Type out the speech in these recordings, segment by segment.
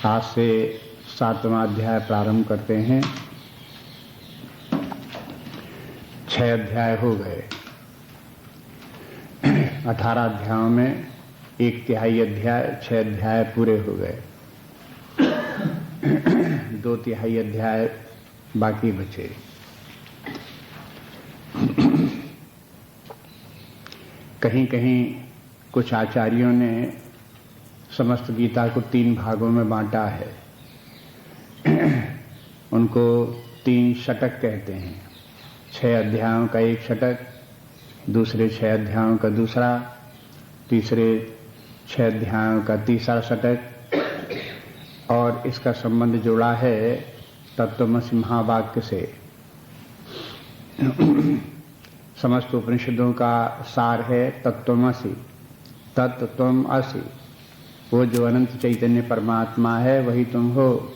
आज से 7वां अध्याय प्रारंभ करते हैं। 6 अध्याय हो गए। 18 अध्यायों में 1/3 अध्याय, 6 अध्याय पूरे हो गए। 2/3 अध्याय बाकी बचे। कहीं कहीं कुछ आचार्यों ने समस्त गीता को 3 भागों में बांटा है। उनको 3 षटक कहते हैं। 6 अध्यायों का एक षटक, दूसरे 6 अध्यायों का दूसरा, तीसरे 6 अध्यायों का तीसरा षटक, और इसका संबंध जोड़ा है तत्त्वमसि महावाक्य से। समस्त उपनिषदों का सार है तत्त्वमसि, तत्व त्वम असि। वो जो अनंत चैतन्य परमात्मा है वही तुम हो।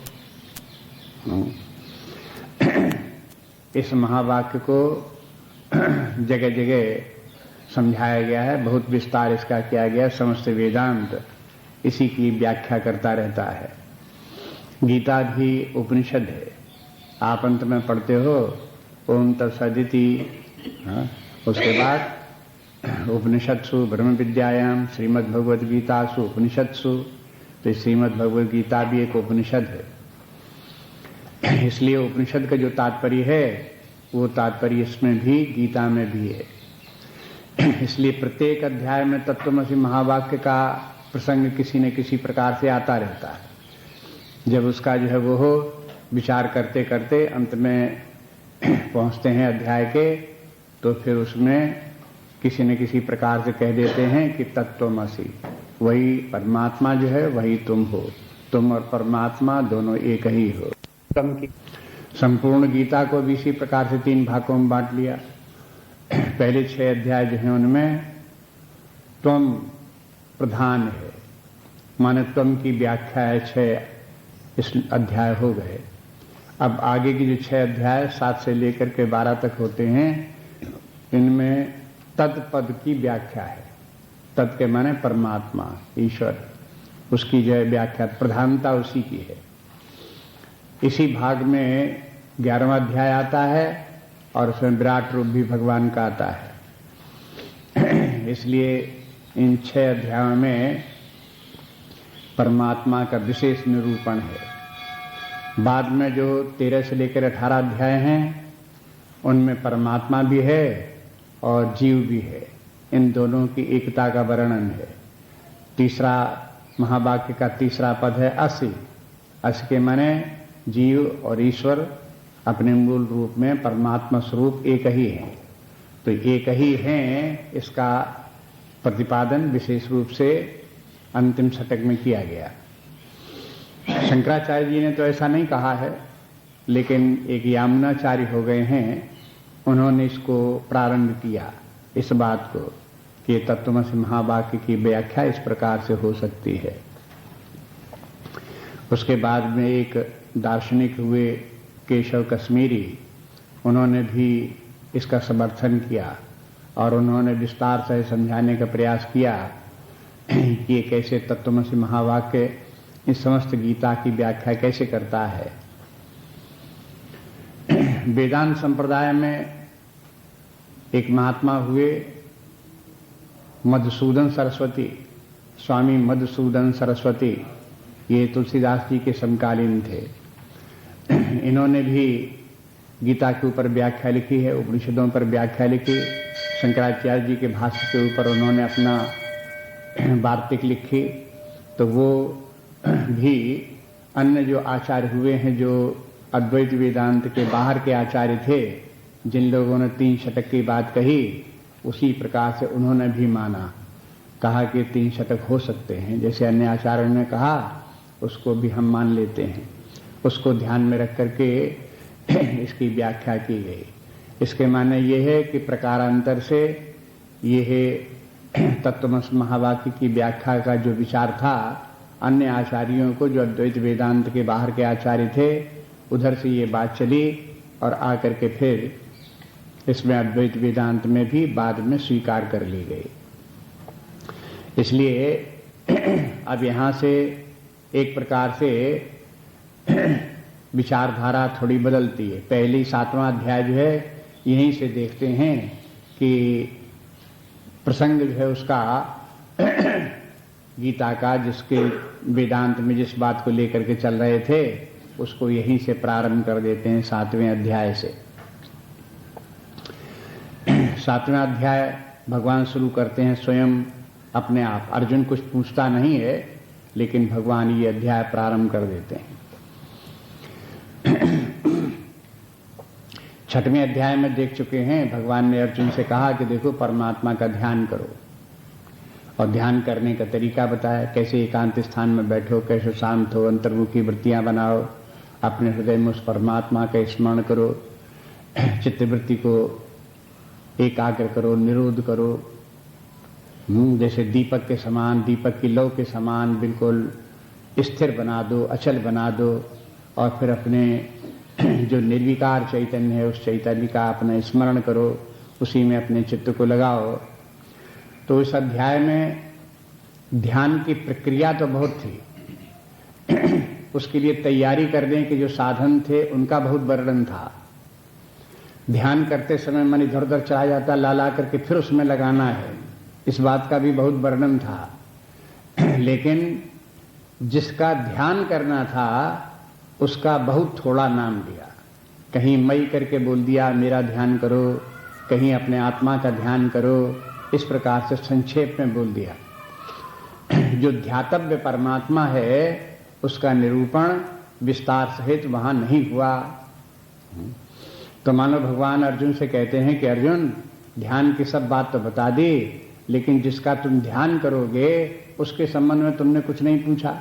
इस महावाक्य को जगह जगह समझाया गया है, बहुत विस्तार इसका किया गया। समस्त वेदांत इसी की व्याख्या करता रहता है। गीता भी उपनिषद है। आप अंत में पढ़ते हो ओम तत्सदिति, उसके बाद उपनिषत्सु ब्रह्म विद्यायाम श्रीमद्भगवद गीतासु उपनिषत्सु। तो श्रीमद् भगवद गीता भी एक उपनिषद है। इसलिए उपनिषद का जो तात्पर्य है वो तात्पर्य इसमें भी, गीता में भी है। इसलिए प्रत्येक अध्याय में तत्त्वमसि महावाक्य का प्रसंग किसी न किसी प्रकार से आता रहता है। जब उसका जो है वो हो विचार करते करते अंत में पहुंचते हैं अध्याय के, तो फिर उसमें किसी न किसी प्रकार से कह देते हैं कि तत्त्वमसि, वही परमात्मा जो है वही तुम हो। तुम और परमात्मा दोनों एक ही हो। संपूर्ण गीता को भी इसी प्रकार से 3 भागों में बांट लिया। पहले 6 अध्याय जो हैं उनमें त्वम प्रधान है, माने त्वम की व्याख्या है। 6 इस अध्याय हो गए। अब आगे की जो 6 अध्याय 7 से लेकर के 12 तक होते हैं, इनमें तत्पद की व्याख्या है। तत् के माने परमात्मा, ईश्वर, उसकी जो है व्याख्या, प्रधानता उसी की है। इसी भाग में 11वां अध्याय आता है और उसमें विराट रूप भी भगवान का आता है। इसलिए इन 6 अध्यायों में परमात्मा का विशेष निरूपण है। बाद में जो 13 से लेकर 18 अध्याय हैं उनमें परमात्मा भी है और जीव भी है। इन दोनों की एकता का वर्णन है। तीसरा महावाक्य का तीसरा पद है असि। असि के माने जीव और ईश्वर अपने मूल रूप में परमात्मा स्वरूप एक ही है। तो एक ही हैं, इसका प्रतिपादन विशेष रूप से अंतिम षटक में किया गया। शंकराचार्य जी ने तो ऐसा नहीं कहा है, लेकिन एक यामुनाचार्य हो गए हैं, उन्होंने इसको प्रारंभ किया, इस बात को कि तत्त्वमसि महावाक्य की व्याख्या इस प्रकार से हो सकती है। उसके बाद में एक दार्शनिक हुए केशव कश्मीरी, उन्होंने भी इसका समर्थन किया और उन्होंने विस्तार से समझाने का प्रयास किया कि ये कैसे तत्त्वमसि महावाक्य इस समस्त गीता की व्याख्या कैसे करता है। वेदांत संप्रदाय में एक महात्मा हुए मधुसूदन सरस्वती, स्वामी मधुसूदन सरस्वती। ये तुलसीदास जी के समकालीन थे। इन्होंने भी गीता के ऊपर व्याख्या लिखी है, उपनिषदों पर व्याख्या लिखी। शंकराचार्य जी के भाष्य के ऊपर उन्होंने अपना वार्तिक लिखी। तो वो भी अन्य जो आचार्य हुए हैं, जो अद्वैत वेदांत के बाहर के आचार्य थे, जिन लोगों ने 3 षटक की बात कही, उसी प्रकार से उन्होंने भी माना, कहा कि 3 षटक हो सकते हैं। जैसे अन्य आचार्यों ने कहा उसको भी हम मान लेते हैं। उसको ध्यान में रख करके इसकी व्याख्या की गई। इसके माने ये है कि प्रकारांतर से ये है तत्त्वमसि महावाक्य की व्याख्या का जो विचार था, अन्य आचार्यों को, जो अद्वैत वेदांत के बाहर के आचार्य थे, उधर से ये बात चली और आकर के फिर इसमें अद्वैत वेदांत में भी बाद में स्वीकार कर ली गई। इसलिए अब यहाँ से एक प्रकार से विचारधारा थोड़ी बदलती है। पहली 7वां अध्याय जो है यहीं से देखते हैं कि प्रसंग जो है उसका गीता का, जिसके वेदांत में जिस बात को लेकर के चल रहे थे उसको यहीं से प्रारंभ कर देते हैं 7वें अध्याय से। 7वां अध्याय भगवान शुरू करते हैं स्वयं अपने आप। अर्जुन कुछ पूछता नहीं है, लेकिन भगवान ये अध्याय प्रारंभ कर देते हैं। 6वें अध्याय में देख चुके हैं, भगवान ने अर्जुन से कहा कि देखो परमात्मा का ध्यान करो, और ध्यान करने का तरीका बताया, कैसे एकांत स्थान में बैठो, कैसे शांत हो, अंतर्मुखी वृत्तियां बनाओ, अपने हृदय में उस परमात्मा का स्मरण करो, चित्तवृत्ति को एकाग्र करो, निरोध करो, जैसे दीपक के समान, दीपक की लौ के समान बिल्कुल स्थिर बना दो, अचल बना दो, और फिर अपने जो निर्विकार चैतन्य है उस चैतन्य का अपना स्मरण करो, उसी में अपने चित्त को लगाओ। तो इस अध्याय में ध्यान की प्रक्रिया तो बहुत थी, उसके लिए तैयारी करने के जो साधन थे उनका बहुत वर्णन था। ध्यान करते समय मन इधर उधर चला जाता, ला ला करके फिर उसमें लगाना है, इस बात का भी बहुत वर्णन था। लेकिन जिसका ध्यान करना था उसका बहुत थोड़ा नाम दिया। कहीं मई करके बोल दिया मेरा ध्यान करो, कहीं अपने आत्मा का ध्यान करो, इस प्रकार से संक्षेप में बोल दिया। जो ध्यातव्य परमात्मा है उसका निरूपण विस्तार सहित वहां नहीं हुआ। तो मानो भगवान अर्जुन से कहते हैं कि अर्जुन, ध्यान की सब बात तो बता दी, लेकिन जिसका तुम ध्यान करोगे उसके संबंध में तुमने कुछ नहीं पूछा।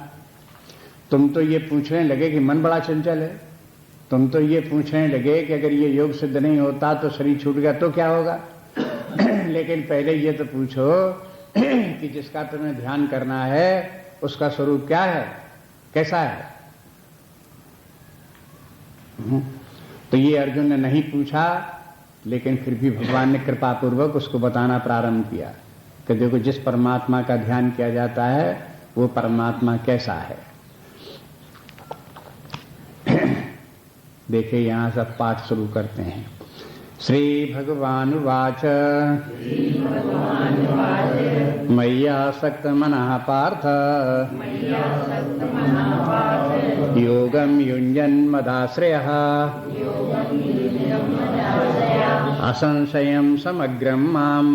तुम तो ये पूछने लगे कि मन बड़ा चंचल है, तुम तो ये पूछने लगे कि अगर ये योग सिद्ध नहीं होता तो शरीर छूट गया तो क्या होगा। लेकिन पहले ये तो पूछो कि जिसका तुम्हें ध्यान करना है उसका स्वरूप क्या है, कैसा है। तो ये अर्जुन ने नहीं पूछा, लेकिन फिर भी भगवान ने कृपा पूर्वक उसको बताना प्रारंभ किया कि देखो जिस परमात्मा का ध्यान किया जाता है वो परमात्मा कैसा है। देखिए यहां सब पाठ शुरू करते हैं। श्री भगवान वाच मय्यासक्त मनः पार्थ योगं युञ्जन् मदाश्रयः असंशयं समग्रं माम्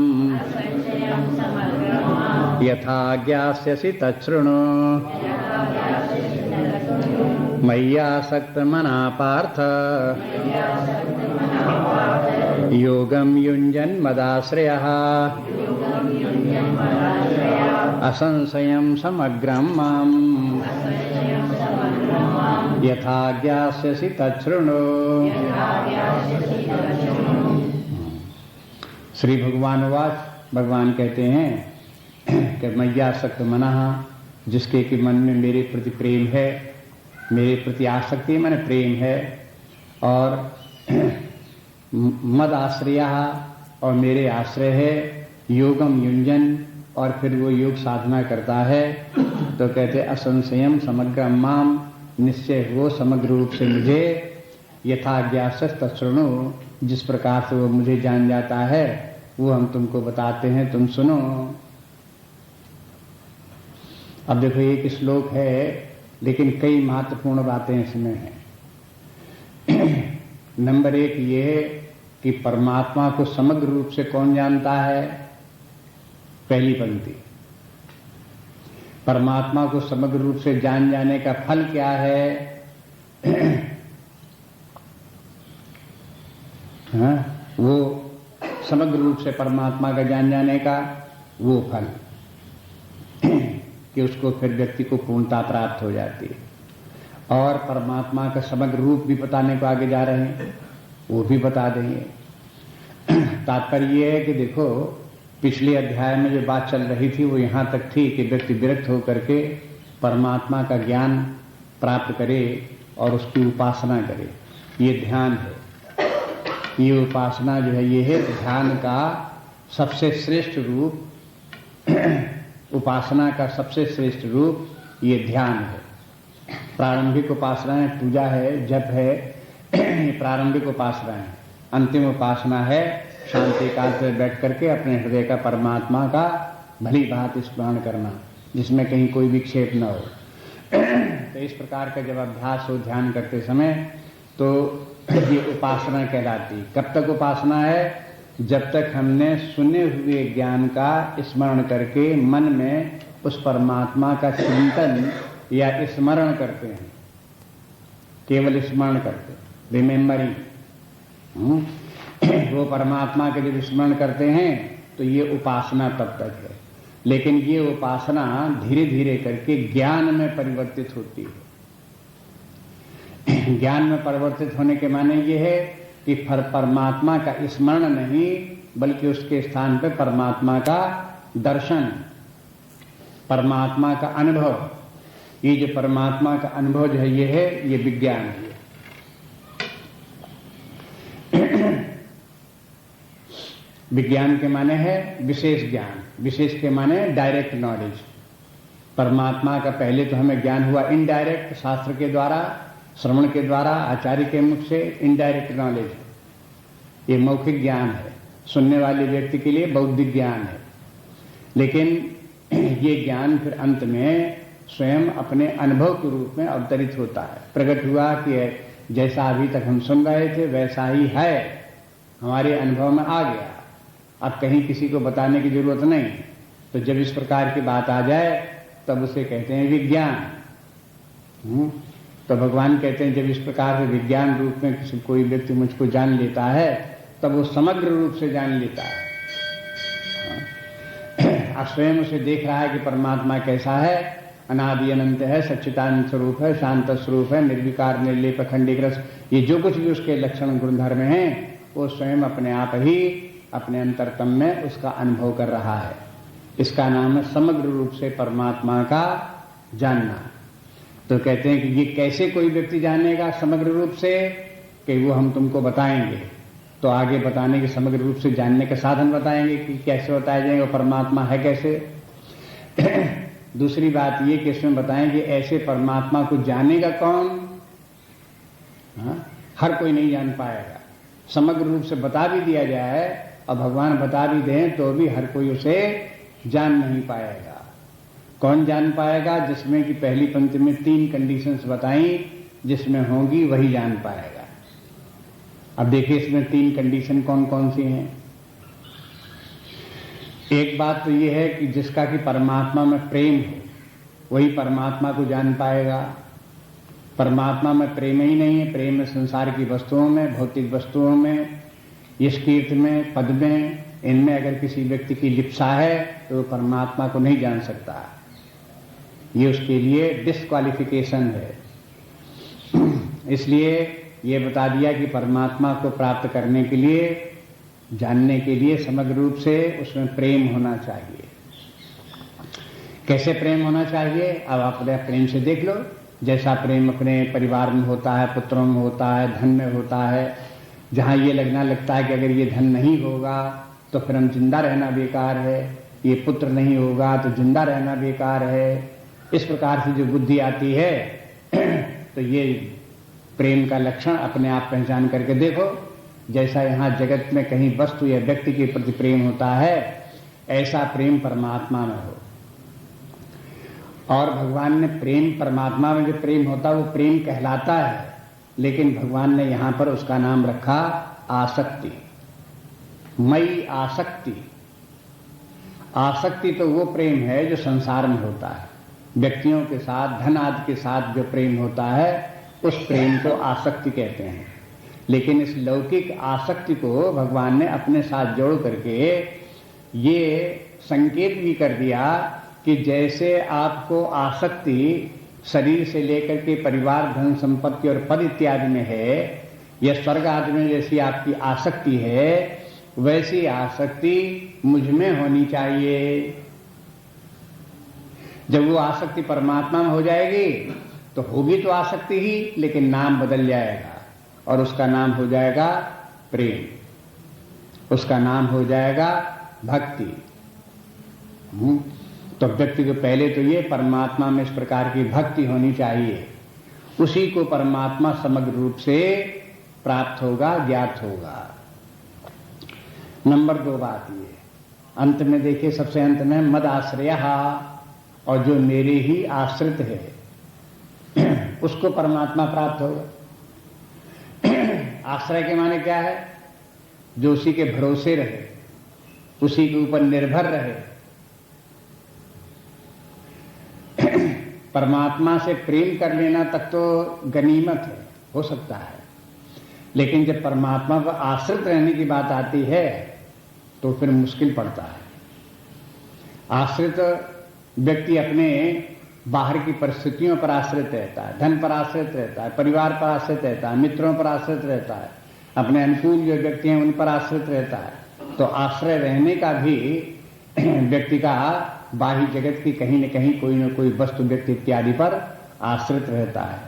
यथा ज्ञास्यसि तच्छृणु। मय्यासक्त मनः पार्थ योगं युञ्जन् मदाश्रयः असंशयं समग्रं माम् यथा ज्ञास्यसि तच्छृणु। श्री भगवान वाच, भगवान कहते हैं कि मय्यासक्त मनः, जिसके कि मन में मेरे प्रति प्रेम है, मेरे प्रति आसक्ति माने प्रेम है, और मद आश्रय, और मेरे आश्रय है, योगम युञ्जन, और फिर वो योग साधना करता है। तो कहते असंशयम समग्र माम, निश्चय वो समग्र रूप से मुझे यथा ज्ञासस तच्छृणु, जिस प्रकार से वो मुझे जान जाता है वो हम तुमको बताते हैं, तुम सुनो। अब देखो एक श्लोक है लेकिन कई महत्वपूर्ण बातें इसमें हैं। नंबर 1 ये है कि परमात्मा को समग्र रूप से कौन जानता है। पहली पंक्ति, परमात्मा को समग्र रूप से जान जाने का फल क्या है। हाँ, वो समग्र रूप से परमात्मा का जान जाने का वो फल कि उसको फिर व्यक्ति को पूर्णता प्राप्त हो जाती है। और परमात्मा का समग्र रूप भी बताने को आगे जा रहे हैं, वो भी बता देंगे। तात्पर्य ये है कि देखो पिछले अध्याय में जो बात चल रही थी वो यहाँ तक थी कि व्यक्ति विरक्त होकर के परमात्मा का ज्ञान प्राप्त करे और उसकी उपासना करे। ये ध्यान है, ये उपासना जो है ये है ध्यान का सबसे श्रेष्ठ रूप। उपासना का सबसे श्रेष्ठ रूप ये ध्यान है। प्रारंभिक उपासनाएं पूजा है, जप है, ये प्रारंभिक उपासना है। अंतिम उपासना है शांति काल से बैठ करके अपने हृदय का परमात्मा का भली भांति स्मरण करना, जिसमें कहीं कोई विक्षेप न हो। तो इस प्रकार का जब अभ्यास हो ध्यान करते समय, तो ये उपासना कहलाती। कब तक उपासना है? जब तक हमने सुने हुए ज्ञान का स्मरण करके मन में उस परमात्मा का चिंतन या स्मरण करते हैं, केवल स्मरण करते, रिमेम्बरिंग। वो परमात्मा के जब स्मरण करते हैं तो ये उपासना तब तक है। लेकिन ये उपासना धीरे धीरे करके ज्ञान में परिवर्तित होती है। ज्ञान में परिवर्तित होने के माने ये है कि परमात्मा का स्मरण नहीं, बल्कि उसके स्थान पर परमात्मा का दर्शन, परमात्मा का अनुभव। ये जो परमात्मा का अनुभव जो है, ये है, ये विज्ञान है। विज्ञान के माने है विशेष ज्ञान, विशेष के माने डायरेक्ट नॉलेज। परमात्मा का पहले तो हमें ज्ञान हुआ इनडायरेक्ट, शास्त्र के द्वारा, श्रवण के द्वारा, आचार्य के मुख से इनडायरेक्ट नॉलेज। ये मौखिक ज्ञान है, सुनने वाले व्यक्ति के लिए बौद्धिक ज्ञान है। लेकिन ये ज्ञान फिर अंत में स्वयं अपने अनुभव के रूप में अवतरित होता है। प्रकट हुआ कि जैसा अभी तक हम सुन रहे थे वैसा ही है, हमारे अनुभव में आ गया, अब कहीं किसी को बताने की जरूरत नहीं। तो जब इस प्रकार की बात आ जाए तब उसे कहते हैं विज्ञान। तो भगवान कहते हैं जब इस प्रकार से विज्ञान रूप में किसी कोई व्यक्ति मुझको जान लेता है तब वो समग्र रूप से जान लेता है। अब स्वयं उसे देख रहा है कि परमात्मा कैसा है, अनादि अनंत है, सच्चिदानंद स्वरूप है, शांत स्वरूप है, निर्विकार, निर्लेप, अखंडीकृत, ये जो कुछ भी उसके लक्षण गुणधर्म हैं वो स्वयं अपने आप ही अपने अंतरतम में उसका अनुभव कर रहा है। इसका नाम है समग्र रूप से परमात्मा का जानना। तो कहते हैं कि ये कैसे कोई व्यक्ति जानेगा समग्र रूप से, कि वो हम तुमको बताएंगे। तो आगे बताने के समग्र रूप से जानने के साधन बताएंगे कि कैसे बताया जाएगा परमात्मा है कैसे। दूसरी बात ये कि इसमें बताएंगे ऐसे परमात्मा को जानेगा कौन। हर कोई नहीं जान पाएगा। समग्र रूप से बता भी दिया जाए और भगवान बता भी दें तो भी हर कोई उसे जान नहीं पाएगा। कौन जान पाएगा? जिसमें कि पहली पंक्ति में 3 कंडीशंस बताई, जिसमें होंगी वही जान पाएगा। अब देखिए इसमें 3 कंडीशन कौन कौन सी हैं। एक बात तो ये है कि जिसका कि परमात्मा में प्रेम हो वही परमात्मा को जान पाएगा। परमात्मा में प्रेम ही नहीं है, प्रेम है संसार की वस्तुओं में, भौतिक वस्तुओं में, यश कीर्ति में, पद में, इनमें अगर किसी व्यक्ति की लिप्सा है तो परमात्मा को नहीं जान सकता। ये उसके लिए डिस्क्वालिफिकेशन है। इसलिए ये बता दिया कि परमात्मा को प्राप्त करने के लिए, जानने के लिए समग्र रूप से उसमें प्रेम होना चाहिए। कैसे प्रेम होना चाहिए? अब आप प्रेम से देख लो। जैसा प्रेम अपने परिवार में होता है, पुत्रों में होता है, धन में होता है, जहाँ ये लगना लगता है कि अगर ये धन नहीं होगा तो फिर हम जिंदा रहना बेकार है, ये पुत्र नहीं होगा तो जिंदा रहना बेकार है, इस प्रकार से जो बुद्धि आती है तो ये प्रेम का लक्षण अपने आप पहचान करके देखो। जैसा यहाँ जगत में कहीं वस्तु या व्यक्ति के प्रति प्रेम होता है, ऐसा प्रेम परमात्मा में हो। और भगवान ने प्रेम, परमात्मा में जो प्रेम होता है वो प्रेम कहलाता है, लेकिन भगवान ने यहाँ पर उसका नाम रखा आसक्ति, मई आसक्ति। आसक्ति तो वो प्रेम है जो संसार में होता है, व्यक्तियों के साथ, धन आदि के साथ जो प्रेम होता है उस प्रेम को आसक्ति कहते हैं। लेकिन इस लौकिक आसक्ति को भगवान ने अपने साथ जोड़ करके ये संकेत भी कर दिया कि जैसे आपको आसक्ति शरीर से लेकर के परिवार, धन संपत्ति और पद इत्यादि में है, या स्वर्ग आदि में जैसी आपकी आसक्ति है, वैसी आसक्ति मुझ में होनी चाहिए। जब वो आसक्ति परमात्मा में हो जाएगी तो होगी तो आसक्ति ही, लेकिन नाम बदल जाएगा और उसका नाम हो जाएगा प्रेम, उसका नाम हो जाएगा भक्ति। तो व्यक्ति को पहले तो ये परमात्मा में इस प्रकार की भक्ति होनी चाहिए। उसी को परमात्मा समग्र रूप से प्राप्त होगा, ज्ञात होगा। नंबर 2 बात ये अंत में देखिए, सबसे अंत में मद आश्रय, और जो मेरे ही आश्रित है उसको परमात्मा प्राप्त होगा। आश्रय के माने क्या है? जो उसी के भरोसे रहे, उसी के ऊपर निर्भर रहे। परमात्मा से प्रेम कर लेना तक तो गनीमत है, हो सकता है, लेकिन जब परमात्मा पर आश्रित रहने की बात आती है तो फिर मुश्किल पड़ता है। आश्रित व्यक्ति अपने बाहर की परिस्थितियों पर आश्रित रहता है, धन पर आश्रित रहता है, परिवार पर आश्रित रहता है, मित्रों पर आश्रित रहता है, अपने अनुकूल जो व्यक्ति हैं उन पर आश्रित रहता है। तो आश्रय रहने का भी व्यक्ति का बाह्य जगत की कहीं न कहीं कोई न कोई वस्तु, व्यक्ति इत्यादि पर आश्रित रहता है।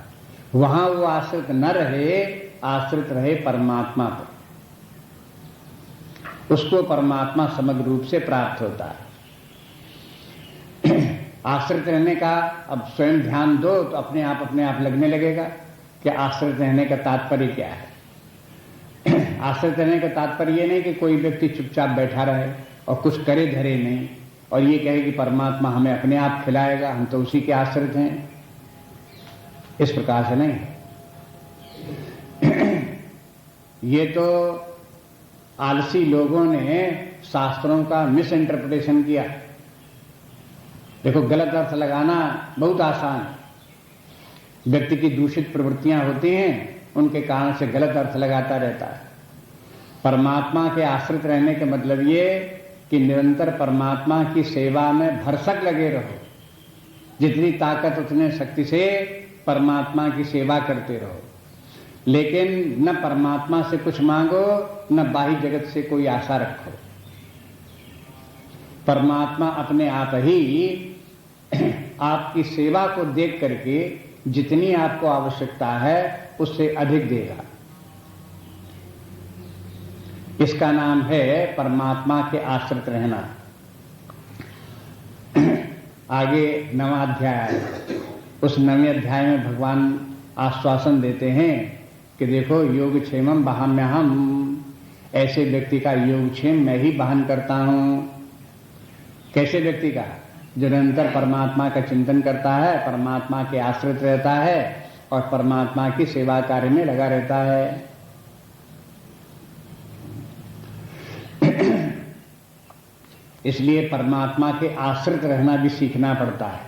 वहां वो आश्रित न रहे, आश्रित रहे परमात्मा पर, उसको परमात्मा समग्र रूप से प्राप्त होता है। आश्रित रहने का अब स्वयं ध्यान दो तो अपने आप लगने लगेगा कि आश्रित रहने का तात्पर्य क्या है। आश्रित रहने का तात्पर्य ये नहीं कि कोई व्यक्ति चुपचाप बैठा रहे और कुछ करे धरे नहीं और ये कहे कि परमात्मा हमें अपने आप खिलाएगा, हम तो उसी के आश्रित हैं, इस प्रकार से नहीं। ये तो आलसी लोगों ने शास्त्रों का मिस इंटरप्रिटेशन किया। देखो, गलत अर्थ लगाना बहुत आसान है। व्यक्ति की दूषित प्रवृत्तियां होती हैं, उनके कारण से गलत अर्थ लगाता रहता है। परमात्मा के आश्रित रहने का मतलब ये कि निरंतर परमात्मा की सेवा में भरसक लगे रहो, जितनी ताकत उतने शक्ति से परमात्मा की सेवा करते रहो, लेकिन न परमात्मा से कुछ मांगो, न बाह्य जगत से कोई आशा रखो। परमात्मा अपने आप ही आपकी सेवा को देख करके जितनी आपको आवश्यकता है उससे अधिक देगा। इसका नाम है परमात्मा के आश्रित रहना। आगे 9वां अध्याय, उस 9वें अध्याय में भगवान आश्वासन देते हैं कि देखो, योगक्षेमम वहाम्यहम, ऐसे व्यक्ति का योगक्षेम मैं ही वहन करता हूं। कैसे व्यक्ति का? जो निरंतर परमात्मा का चिंतन करता है, परमात्मा के आश्रित रहता है और परमात्मा की सेवा कार्य में लगा रहता है। इसलिए परमात्मा के आश्रित रहना भी सीखना पड़ता है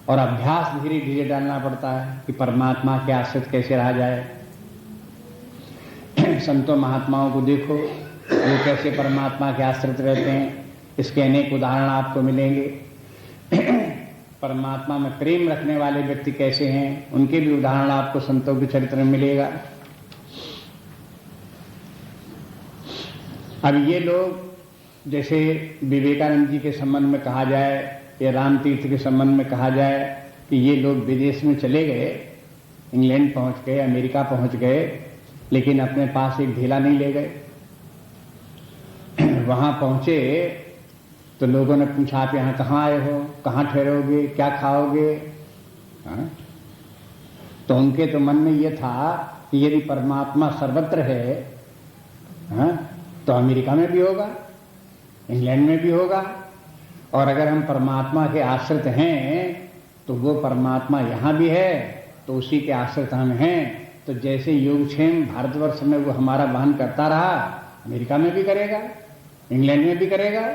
और अभ्यास धीरे धीरे डालना पड़ता है कि परमात्मा के आश्रित कैसे रहा जाए। संतों महात्माओं को देखो, वो कैसे परमात्मा के आश्रित रहते हैं, इसके अनेक उदाहरण आपको मिलेंगे। परमात्मा में प्रेम रखने वाले व्यक्ति कैसे हैं, उनके भी उदाहरण आपको संतों के चरित्र में मिलेगा। अब ये लोग, जैसे विवेकानंद जी के संबंध में कहा जाए या राम तीर्थ के संबंध में कहा जाए कि ये लोग विदेश में चले गए, इंग्लैंड पहुंच गए, अमेरिका पहुंच गए, लेकिन अपने पास एक ढेला नहीं ले गए। वहां पहुंचे तो लोगों ने पूछा, आप यहाँ कहाँ आए हो, कहाँ ठहरोगे, क्या खाओगे? तो उनके तो मन में ये था कि यदि परमात्मा सर्वत्र है, तो अमेरिका में भी होगा, इंग्लैंड में भी होगा, और अगर हम परमात्मा के आश्रित हैं तो वो परमात्मा यहाँ भी है, तो उसी के आश्रित हम हैं। तो जैसे योगक्षेम भारतवर्ष में वो हमारा वहन करता रहा, अमेरिका में भी करेगा, इंग्लैंड में भी करेगा।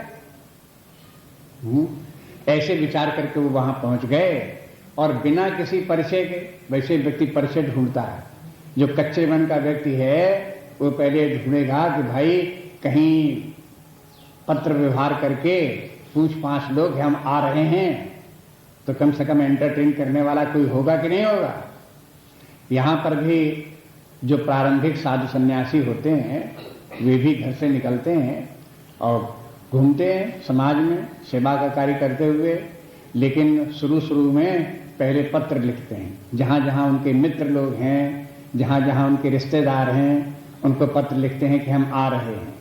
ऐसे विचार करके वो वहां पहुंच गए और बिना किसी परिचय के, वैसे व्यक्ति परिचय ढूंढता है। जो कच्चे मन का व्यक्ति है वो पहले ढूंढेगा कि भाई कहीं पत्र व्यवहार करके पूछ पांच लोग हम आ रहे हैं तो कम से कम एंटरटेन करने वाला कोई होगा कि नहीं होगा। यहाँ पर भी जो प्रारंभिक साधु सन्यासी होते हैं वे भी घर से निकलते हैं और घूमते हैं समाज में सेवा का कार्य करते हुए, लेकिन शुरू में पहले पत्र लिखते हैं। जहाँ जहाँ उनके मित्र लोग हैं, जहाँ जहाँ उनके रिश्तेदार हैं, उनको पत्र लिखते हैं कि हम आ रहे हैं,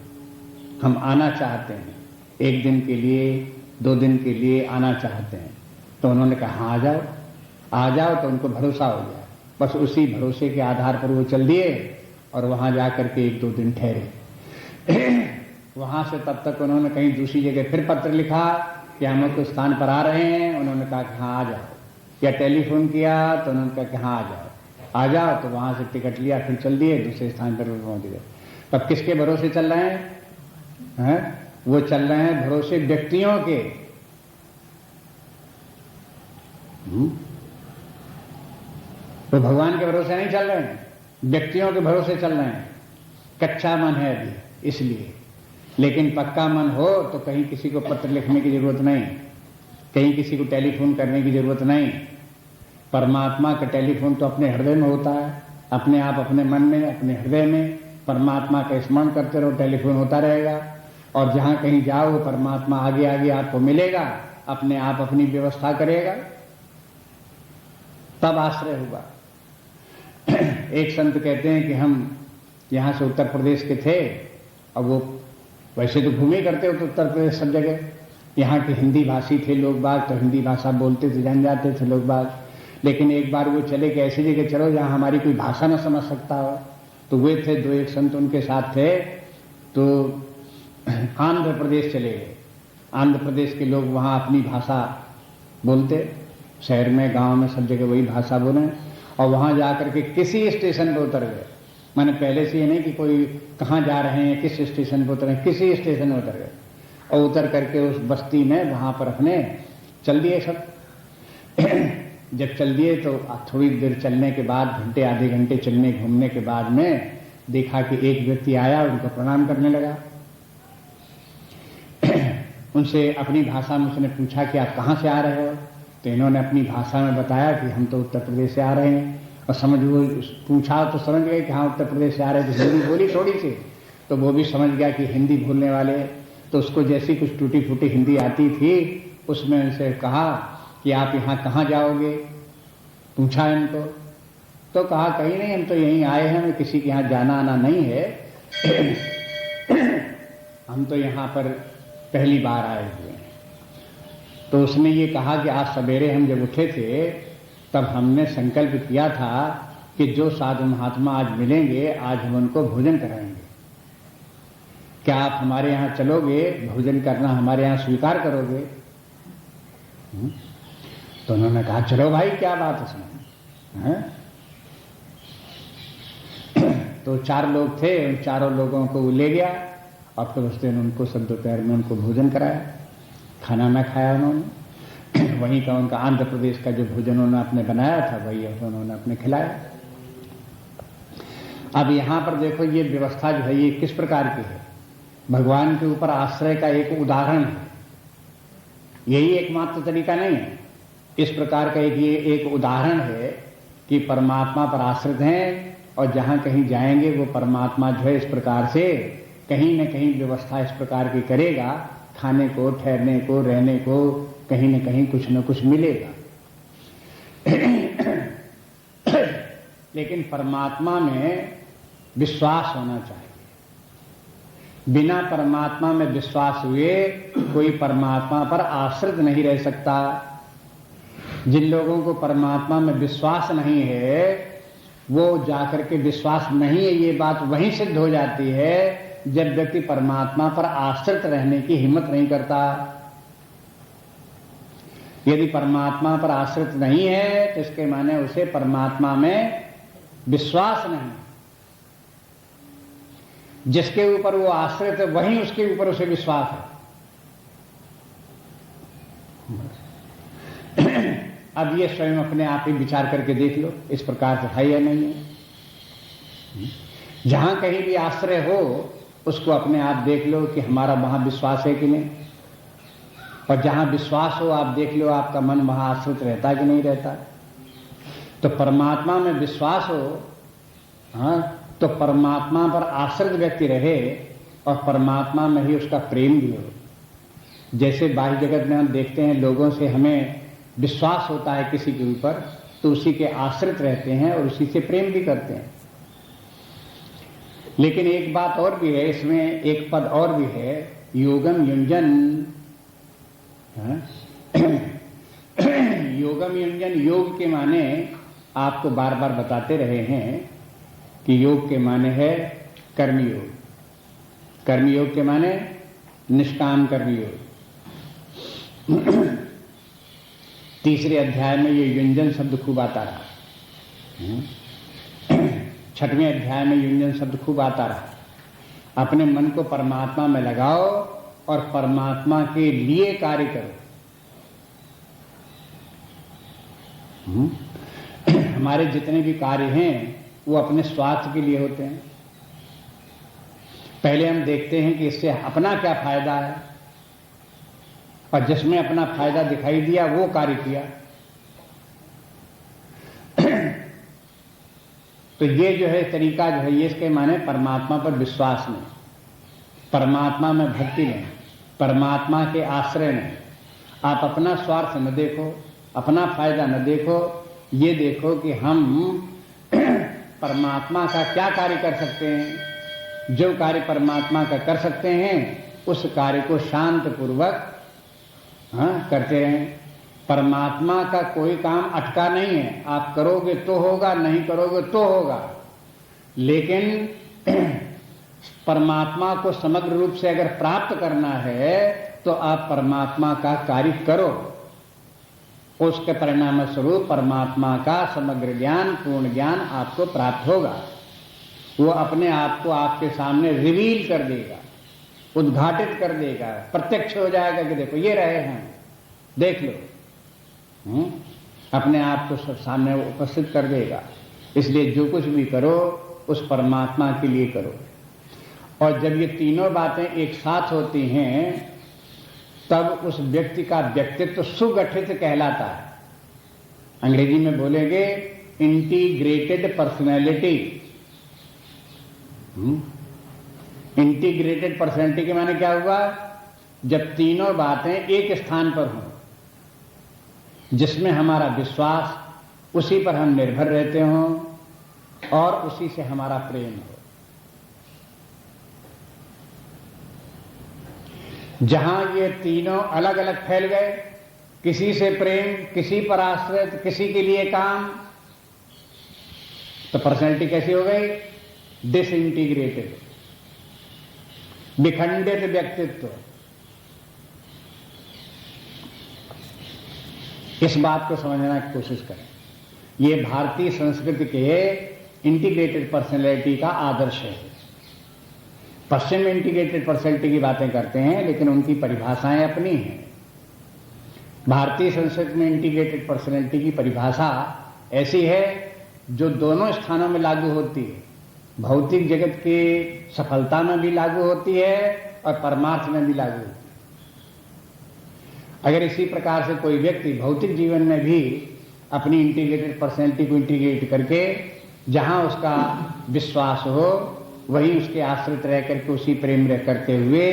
हम आना चाहते हैं, 1 दिन के लिए 2 दिन के लिए आना चाहते हैं। तो उन्होंने कहा हाँ आ जाओ तो उनको भरोसा हो गया बस उसी भरोसे के आधार पर वो चल दिए और वहां जाकर के 1-2 दिन ठहरे। वहां से तब तक उन्होंने कहीं दूसरी जगह फिर पत्र लिखा कि हम लोग उस स्थान पर आ रहे हैं। उन्होंने कहा कि हाँ आ जाओ, या टेलीफोन किया तो उन्होंने कहा कि हाँ आ जाओ। तो वहां से टिकट लिया, फिर चल दिए, दूसरे स्थान पर पहुंच गए। तब किसके भरोसे चल रहे हैं? वो चल रहे हैं भरोसे व्यक्तियों के। तो भगवान के भरोसे नहीं चल रहे हैं, व्यक्तियों के भरोसे चल रहे हैं। कच्चा मन है अभी इसलिए, लेकिन पक्का मन हो तो कहीं किसी को पत्र लिखने की जरूरत नहीं, कहीं किसी को टेलीफोन करने की जरूरत नहीं। परमात्मा का टेलीफोन तो अपने हृदय में होता है, अपने आप अपने मन में, अपने हृदय में परमात्मा का स्मरण करते रहो, टेलीफोन होता रहेगा। और जहां कहीं जाओ परमात्मा आगे आगे आपको मिलेगा, अपने आप अपनी व्यवस्था करेगा, तब आश्रय होगा। एक संत कहते हैं कि हम यहां से उत्तर प्रदेश के थे, और वो वैसे तो घूमे करते हो तो उत्तर प्रदेश सब जगह, यहाँ के हिंदी भाषी थे लोग बाग, तो हिंदी भाषा बोलते थे, जान जाते थे लोग बाग। लेकिन एक बार वो चले कि ऐसी जगह चलो जहाँ हमारी कोई भाषा न समझ सकता हो। तो वे थे 2-1 संत उनके साथ थे, तो आंध्र प्रदेश चले गए। आंध्र प्रदेश के लोग वहाँ अपनी भाषा बोलते, शहर में गांव में सब जगह वही भाषा बोले। और वहाँ जाकर के किसी स्टेशन पर उतर गए, मैंने पहले से ये नहीं कि कोई कहाँ जा रहे हैं, किस स्टेशन पर उतरे, किसी स्टेशन में उतर गए और उतर करके उस बस्ती में वहाँ पर अपने चल दिए सब। जब चल दिए तो थोड़ी देर चलने के बाद, घंटे आधे घंटे चलने घूमने के बाद में देखा कि एक व्यक्ति आया, उनको प्रणाम करने लगा। उनसे अपनी भाषा में उसने पूछा कि आप कहाँ से आ रहे हो? तो इन्होंने अपनी भाषा में बताया कि हम तो उत्तर प्रदेश से आ रहे हैं। और समझ वो पूछा तो समझ गए कि हाँ उत्तर प्रदेश से आ रहे हैं। तो हिंदी बोली थोड़ी सी, तो वो भी समझ गया कि हिंदी बोलने वाले। तो उसको जैसी कुछ टूटी फूटी हिंदी आती थी, उसमें उनसे कहा कि आप यहाँ कहाँ जाओगे? पूछा इनको, तो कहा कहीं नहीं, हम तो यहीं आए हैं, हमें किसी के यहाँ जाना आना नहीं है। हम तो यहाँ पर पहली बार आए हुए हैं। तो उसने ये कहा कि आज सवेरे हम जब उठे थे तब हमने संकल्प किया था कि जो साधु महात्मा आज मिलेंगे, आज हम उनको भोजन कराएंगे। क्या आप हमारे यहाँ चलोगे? भोजन करना हमारे यहाँ स्वीकार करोगे? तो उन्होंने कहा चलो भाई, क्या बात है इसमें। तो 4 लोग थे, उन चारों लोगों को वो ले गया और फिर उस दिन उनको सब दोपहर में उनको भोजन कराया। खाना ना खाया उन्होंने, वहीं का उनका आंध्र प्रदेश का जो भोजन उन्होंने अपने बनाया था वही उन्होंने अपने खिलाया। अब यहाँ पर देखो ये व्यवस्था जो है ये किस प्रकार की है, भगवान के ऊपर आश्रय का एक उदाहरण है। यही एकमात्र तरीका नहीं है, इस प्रकार का ये एक उदाहरण है कि परमात्मा पर आश्रित हैं और जहाँ कहीं जाएंगे वो परमात्मा जो है इस प्रकार से कहीं न कहीं व्यवस्था इस प्रकार की करेगा, खाने को, ठहरने को, रहने को, कहीं न कहीं कुछ न कुछ मिलेगा। लेकिन परमात्मा में विश्वास होना चाहिए। बिना परमात्मा में विश्वास हुए कोई परमात्मा पर आश्रित नहीं रह सकता। जिन लोगों को परमात्मा में विश्वास नहीं है वो जाकर के विश्वास नहीं है ये बात वहीं सिद्ध हो जाती है जब व्यक्ति परमात्मा पर आश्रित रहने की हिम्मत नहीं करता। यदि परमात्मा पर आश्रित नहीं है तो इसके माने उसे परमात्मा में विश्वास नहीं। जिसके ऊपर वो आश्रित है वहीं उसके ऊपर उसे विश्वास है। अब ये स्वयं अपने आप ही विचार करके देख लो इस प्रकार से है या नहीं है। जहां कहीं भी आश्रय हो उसको अपने आप देख लो कि हमारा वहां विश्वास है कि नहीं, और जहां विश्वास हो आप देख लो आपका मन वहां आश्रित रहता कि नहीं रहता। तो परमात्मा में विश्वास हो, हाँ, तो परमात्मा पर आश्रित व्यक्ति रहे और परमात्मा में ही उसका प्रेम भी हो। जैसे बाह्य जगत में हम देखते हैं लोगों से हमें विश्वास होता है किसी के ऊपर तो उसी के आश्रित रहते हैं और उसी से प्रेम भी करते हैं। लेकिन एक बात और भी है, इसमें एक पद और भी है, योगम युंजन। योगम युंजन, योग के माने आपको बार बार बताते रहे हैं कि योग के माने है कर्मयोग, कर्मयोग के माने निष्काम कर्मयोग। तीसरे अध्याय में ये युंजन शब्द खूब आता रहा, छठवें अध्याय में युंजन शब्द खूब आता रहा। अपने मन को परमात्मा में लगाओ और परमात्मा के लिए कार्य करो। हमारे जितने भी कार्य हैं वो अपने स्वार्थ के लिए होते हैं। पहले हम देखते हैं कि इससे अपना क्या फायदा है, और जिसमें अपना फायदा दिखाई दिया वो कार्य किया। तो ये जो है तरीका जो है, ये इसके माने परमात्मा पर विश्वास नहीं, परमात्मा में भक्ति नहीं, परमात्मा के आश्रय नहीं। आप अपना स्वार्थ न देखो, अपना फायदा न देखो, ये देखो कि हम परमात्मा का क्या कार्य कर सकते हैं। जो कार्य परमात्मा का कर सकते हैं उस कार्य को शांत पूर्वक करते रहें। परमात्मा का कोई काम अटका नहीं है, आप करोगे तो होगा, नहीं करोगे तो होगा। लेकिन परमात्मा को समग्र रूप से अगर प्राप्त करना है तो आप परमात्मा का कार्य करो, उसके परिणाम स्वरूप परमात्मा का समग्र ज्ञान, पूर्ण ज्ञान आपको प्राप्त होगा। वो अपने आप को आपके सामने रिवील कर देगा, उद्घाटित कर देगा, प्रत्यक्ष हो जाएगा कि देखो ये रहे हैं, देख लो। अपने आप को सब सामने उपस्थित कर देगा। इसलिए जो कुछ भी करो उस परमात्मा के लिए करो। और जब ये तीनों बातें एक साथ होती हैं तब उस व्यक्ति का व्यक्तित्व सुगठित कहलाता है। अंग्रेजी में बोलेंगे इंटीग्रेटेड पर्सनैलिटी। इंटीग्रेटेड पर्सनैलिटी के माने क्या हुआ? जब तीनों बातें एक स्थान पर हों, जिसमें हमारा विश्वास, उसी पर हम निर्भर रहते हों और उसी से हमारा प्रेम हो। जहां ये तीनों अलग अलग फैल गए, किसी से प्रेम, किसी पर आश्रित, किसी के लिए काम, तो पर्सनैलिटी कैसी हो गई? डिसइंटीग्रेटेड, विखंडित व्यक्तित्व। इस बात को समझने की कोशिश करें। ये भारतीय संस्कृति के इंटीग्रेटेड पर्सनैलिटी का आदर्श है। पश्चिम में इंटीग्रेटेड पर्सनैलिटी की बातें करते हैं लेकिन उनकी परिभाषाएं अपनी हैं। भारतीय संस्कृति में इंटीग्रेटेड पर्सनैलिटी की परिभाषा ऐसी है जो दोनों स्थानों में लागू होती है। भौतिक जगत की सफलता में भी लागू होती है और परमार्थ में भी लागू होती है। अगर इसी प्रकार से कोई व्यक्ति भौतिक जीवन में भी अपनी इंटीग्रेटेड पर्सनैलिटी को इंटीग्रेट करके जहां उसका विश्वास हो वहीं उसके आश्रित रह करके उसी प्रेम रह करते हुए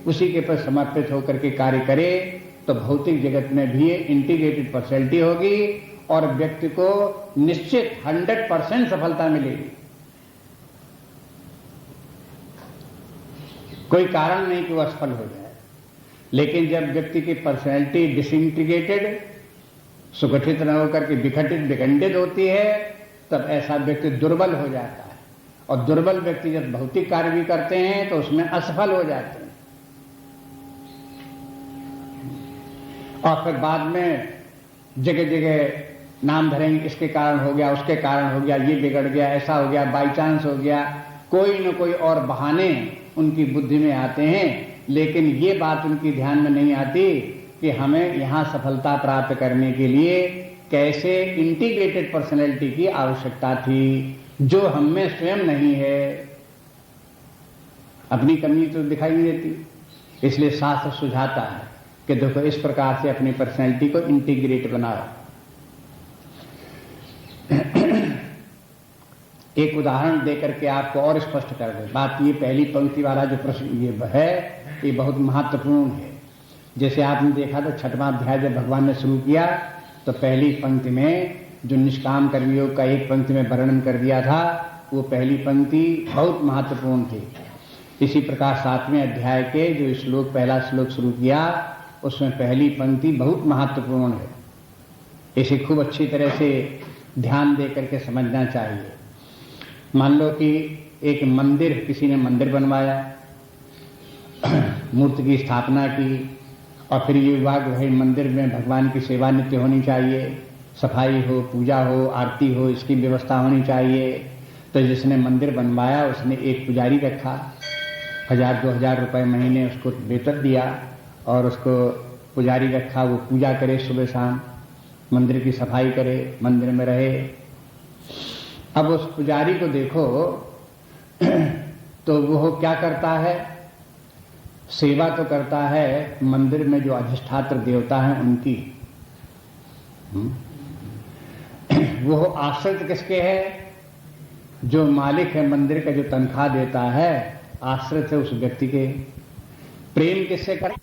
उसी के पर समर्पित होकर के कार्य करे तो भौतिक जगत में भी इंटीग्रेटेड पर्सनैलिटी होगी और व्यक्ति को निश्चित 100% सफलता मिलेगी। कोई कारण नहीं कि वह असफल हो जाए। लेकिन जब व्यक्ति की पर्सनैलिटी डिसइंटीग्रेटेड, सुगठित न होकर के विघटित, विखंडित होती है, तब ऐसा व्यक्ति दुर्बल हो जाता है। और दुर्बल व्यक्ति जब भौतिक कार्य भी करते हैं तो उसमें असफल हो जाते हैं और फिर बाद में जगह जगह नाम धरेंगे, इसके कारण हो गया, उसके कारण हो गया, ये बिगड़ गया, ऐसा हो गया, बाई चांस हो गया। कोई न कोई और बहाने उनकी बुद्धि में आते हैं, लेकिन ये बात उनकी ध्यान में नहीं आती कि हमें यहां सफलता प्राप्त करने के लिए कैसे इंटीग्रेटेड पर्सनैलिटी की आवश्यकता थी, जो हम में स्वयं नहीं है। अपनी कमी तो दिखाई नहीं देती। इसलिए शास्त्र सुझाता है कि देखो इस प्रकार से अपनी पर्सनैलिटी को इंटीग्रेट बनाओ। एक उदाहरण देकर के आपको और स्पष्ट कर दे बात। ये पहली पंक्ति वाला जो प्रश्न ये है, ये बहुत महत्वपूर्ण है। जैसे आपने देखा तो 6वां अध्याय जब भगवान ने शुरू किया तो पहली पंक्ति में जो निष्काम कर्मयोग का एक पंक्ति में वर्णन कर दिया था, वो पहली पंक्ति बहुत महत्वपूर्ण थी। इसी प्रकार 7वें अध्याय के जो श्लोक, पहला श्लोक शुरू किया, उसमें पहली पंक्ति बहुत महत्वपूर्ण है। इसे खूब अच्छी तरह से ध्यान दे करके समझना चाहिए। मान लो कि एक मंदिर, किसी ने मंदिर बनवाया, मूर्ति की स्थापना की, और फिर ये विभाग भाई मंदिर में भगवान की सेवा नित्य होनी चाहिए, सफाई हो, पूजा हो, आरती हो, इसकी व्यवस्था होनी चाहिए। तो जिसने मंदिर बनवाया उसने एक पुजारी रखा, 1000-2000 रुपए महीने उसको वेतन दिया, और उसको पुजारी रखा, वो पूजा करे सुबह शाम, मंदिर की सफाई करे, मंदिर में रहे। अब उस पुजारी को देखो तो वो क्या करता है, सेवा तो करता है मंदिर में जो अधिष्ठात्र देवता हैं उनकी। वो आश्रित किसके है? जो मालिक है मंदिर का, जो तनख्वाह देता है, आश्रित है उस व्यक्ति के। प्रेम किससे करे?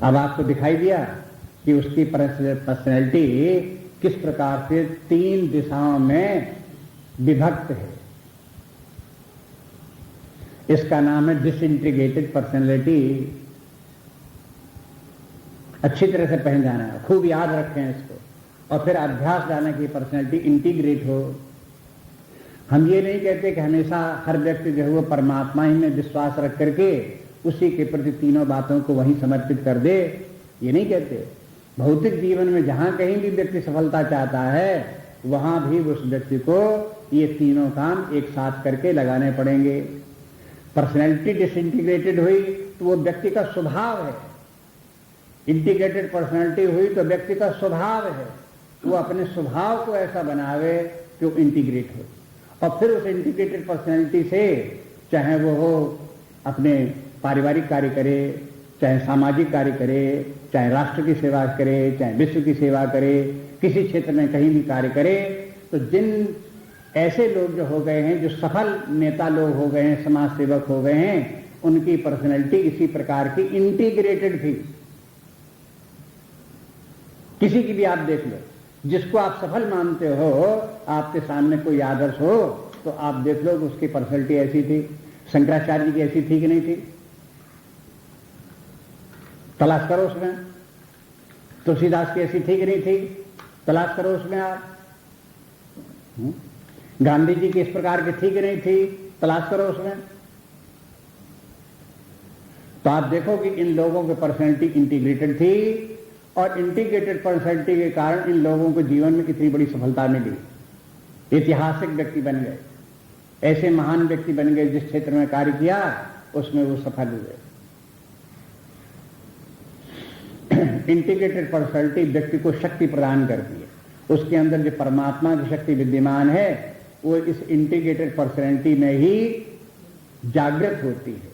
अब आपको दिखाई दिया कि उसकी पर्सनैलिटी किस प्रकार से 3 दिशाओं में विभक्त है। इसका नाम है डिसइंटीग्रेटेड पर्सनैलिटी। अच्छी तरह से पहन जाना है, खूब याद रखें इसको, और फिर अभ्यास डालने की पर्सनैलिटी इंटीग्रेट हो। हम ये नहीं कहते कि हमेशा हर व्यक्ति जो है वो परमात्मा ही में विश्वास रख करके उसी के प्रति तीनों बातों को वहीं समर्पित कर दे, ये नहीं कहते। भौतिक जीवन में जहां कहीं भी व्यक्ति सफलता चाहता है वहां भी उस व्यक्ति को ये तीनों काम एक साथ करके लगाने पड़ेंगे। पर्सनैलिटी डिसइंटीग्रेटेड हुई तो वो व्यक्ति का स्वभाव है, इंटीग्रेटेड पर्सनैलिटी हुई तो व्यक्ति का स्वभाव है। वो अपने स्वभाव को ऐसा बनावे कि वो इंटीग्रेट हो, और फिर उस इंटीग्रेटेड पर्सनैलिटी से चाहे वो हो अपने पारिवारिक कार्य करे, चाहे सामाजिक कार्य करे, चाहे राष्ट्र की सेवा करे, चाहे विश्व की सेवा करे, किसी क्षेत्र में कहीं भी कार्य करे, तो जिन ऐसे लोग जो हो गए हैं, जो सफल नेता लोग हो गए हैं, समाज सेवक हो गए हैं, उनकी पर्सनैलिटी इसी प्रकार की इंटीग्रेटेड थी। किसी की भी आप देख लो, जिसको आप सफल मानते हो, आपके सामने कोई आदर्श हो, तो आप देख लो उसकी पर्सनैलिटी ऐसी थी। शंकराचार्य जी की ऐसी थी कि नहीं थी? तलाश करो उसमें। तुलसीदास की ऐसी थी कि नहीं थी? तलाश करो उसमें आप। गांधी जी की इस प्रकार की थी कि नहीं थी? तलाश करो उसमें। तो आप देखो कि इन लोगों की पर्सनैलिटी इंटीग्रेटेड थी, और इंटीग्रेटेड पर्सनैलिटी के कारण इन लोगों को जीवन में कितनी बड़ी सफलता मिली। ऐतिहासिक व्यक्ति बन गए, ऐसे महान व्यक्ति बन गए, जिस क्षेत्र में कार्य किया उसमें वो सफल हुए। इंटीग्रेटेड पर्सनैलिटी व्यक्ति को शक्ति प्रदान करती है। उसके अंदर जो परमात्मा की शक्ति विद्यमान है वो इस इंटीग्रेटेड पर्सनैलिटी में ही जागृत होती है,